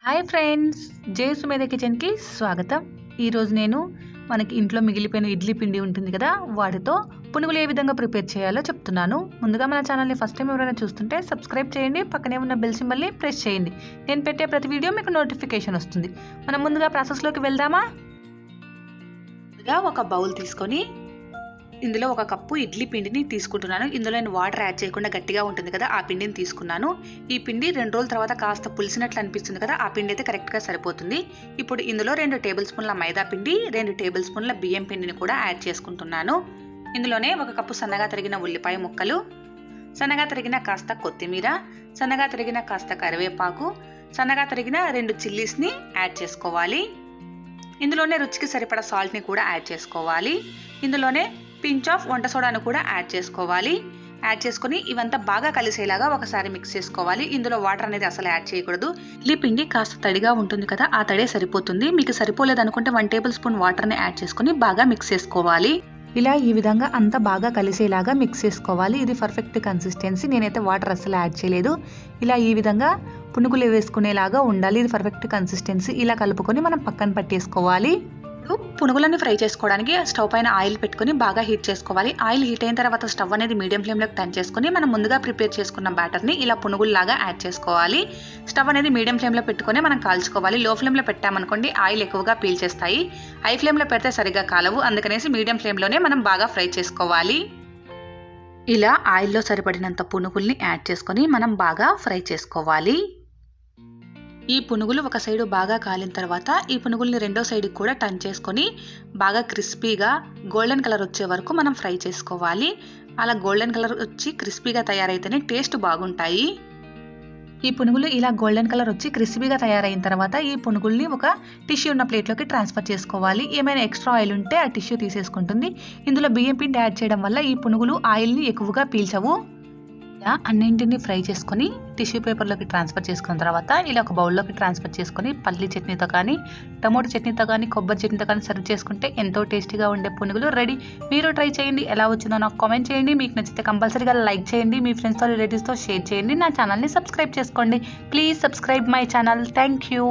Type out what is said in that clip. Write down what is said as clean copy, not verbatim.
Hi friends, జే సుమేధ కిచెన్కి స్వాగతం. ఈరోజు నేను మనకి ఇంట్లో మిగిలిపోయిన ఇడ్లీ పిండి ఉంటుంది కదా, వాటితో పునుగులు ఏ విధంగా ప్రిపేర్ చేయాలో చెప్తున్నాను. ముందుగా మన ఛానల్ని ఫస్ట్ టైం ఎవరైనా చూస్తుంటే సబ్స్క్రైబ్ చేయండి, పక్కనే ఉన్న బెల్ సింబల్ని ప్రెస్ చేయండి. నేను పెట్టే ప్రతి వీడియో మీకు నోటిఫికేషన్ వస్తుంది. మనం ముందుగా ప్రాసెస్లోకి వెళ్దామా? ముందుగా ఒక బౌల్ తీసుకొని ఇందులో ఒక కప్పు ఇడ్లీ పిండిని తీసుకుంటున్నాను. ఇందులో నేను వాటర్ యాడ్ చేయకుండా గట్టిగా ఉంటుంది కదా, ఆ పిండిని తీసుకున్నాను. ఈ పిండి 2 రోజుల తర్వాత కాస్త పులిసినట్లు అనిపిస్తుంది కదా, ఆ పిండి అయితే కరెక్ట్గా సరిపోతుంది. ఇప్పుడు ఇందులో 2 టేబుల్ స్పూన్ల మైదా పిండి, 2 టేబుల్ స్పూన్ల బియ్యం పిండిని కూడా యాడ్ చేసుకుంటున్నాను. ఇందులోనే ఒక కప్పు సన్నగా తరిగిన ఉల్లిపాయ ముక్కలు, సన్నగా తరిగిన కాస్త కొత్తిమీర, సన్నగా తరిగిన కాస్త కరివేపాకు, సన్నగా తరిగిన 2 చిల్లీస్ని యాడ్ చేసుకోవాలి. ఇందులోనే రుచికి సరిపడా సాల్ట్ని కూడా యాడ్ చేసుకోవాలి. ఇందులోనే పించ్ ఆఫ్ వంట సోడాను కూడా యాడ్ చేసుకోవాలి. యాడ్ చేసుకుని ఇవంతా బాగా కలిసేలాగా ఒకసారి మిక్స్ చేసుకోవాలి. ఇందులో వాటర్ అనేది అసలు యాడ్ చేయకూడదు. ఇడ్లీ పిండి కాస్త తడిగా ఉంటుంది కదా, ఆ తడే సరిపోతుంది. మీకు సరిపోలేదు అనుకుంటే 1 టేబుల్ స్పూన్ వాటర్ని యాడ్ చేసుకుని బాగా మిక్స్ చేసుకోవాలి. ఇలా ఈ విధంగా అంతా బాగా కలిసేలాగా మిక్స్ చేసుకోవాలి. ఇది పర్ఫెక్ట్ కన్సిస్టెన్సీ. నేనైతే వాటర్ అసలు యాడ్ చేయలేదు. ఇలా ఈ విధంగా పునుగులు వేసుకునేలాగా ఉండాలి. ఇది పర్ఫెక్ట్ కన్సిస్టెన్సీ. ఇలా కలుపుకొని మనం పక్కన పట్టేసుకోవాలి. పునుగులని ఫ్రై చేసుకోవడానికి స్టవ్ పైన ఆయిల్ పెట్టుకుని బాగా హీట్ చేసుకోవాలి. ఆయిల్ హీట్ అయిన తర్వాత స్టవ్ అనేది మీడియం ఫ్లేమ్లోకి టర్న్ చేసుకుని మనం ముందుగా ప్రిపేర్ చేసుకున్న బ్యాటర్ని ఇలా పునుగుల్లాగా యాడ్ చేసుకోవాలి. స్టవ్ అనేది మీడియం ఫ్లేమ్లో పెట్టుకుని మనం కాల్చుకోవాలి. లో ఫ్లేమ్లో పెట్టామనుకోండి ఆయిల్ ఎక్కువగా పీల్చేస్తాయి. హై ఫ్లేమ్లో పెడితే సరిగ్గా కాలవు. అందుకనేసి మీడియం ఫ్లేమ్లోనే మనం బాగా ఫ్రై చేసుకోవాలి. ఇలా ఆయిల్లో సరిపడినంత పునుగుల్ని యాడ్ చేసుకొని మనం బాగా ఫ్రై చేసుకోవాలి. ఈ పునుగులు ఒక సైడు బాగా కాలిన తర్వాత ఈ పునుగుల్ని రెండో సైడ్కి కూడా టర్న్ చేసుకొని బాగా క్రిస్పీగా గోల్డెన్ కలర్ వచ్చే వరకు మనం ఫ్రై చేసుకోవాలి. అలా గోల్డెన్ కలర్ వచ్చి క్రిస్పీగా తయారైతేనే టేస్ట్ బాగుంటాయి. ఈ పునుగులు ఇలా గోల్డెన్ కలర్ వచ్చి క్రిస్పీగా తయారైన తర్వాత ఈ పునుగుల్ని ఒక టిష్యూ ఉన్న ప్లేట్లోకి ట్రాన్స్ఫర్ చేసుకోవాలి. ఏమైనా ఎక్స్ట్రా ఆయిల్ ఉంటే ఆ టిష్యూ తీసేసుకుంటుంది. ఇందులో బియ్యం పిండి యాడ్ చేయడం వల్ల ఈ పునుగులు ఆయిల్ని ఎక్కువగా పీల్చవు. అన్నింటినీ ఫ్రై చేసుకొని టిష్యూ పేపర్లోకి ట్రాన్స్ఫర్ చేసుకున్న తర్వాత ఇలా ఒక బౌల్లోకి ట్రాన్స్ఫర్ చేసుకొని పల్లి చట్నీతో కానీ, టమోటా చట్నీతో కానీ, కొబ్బరి చట్నీతో కానీ సర్వ్ చేసుకుంటే ఎంతో టేస్టీగా ఉండే పునుగులు రెడీ. మీరు ట్రై చేయండి. ఎలా వచ్చిందో నాకు కామెంట్ చేయండి. మీకు నచ్చితే కంపల్సరీగా లైక్ చేయండి. మీ ఫ్రెండ్స్తో రిలేటివ్స్తో షేర్ చేయండి. నా ఛానల్ని సబ్స్క్రైబ్ చేసుకోండి. Please subscribe my channel. Thank you.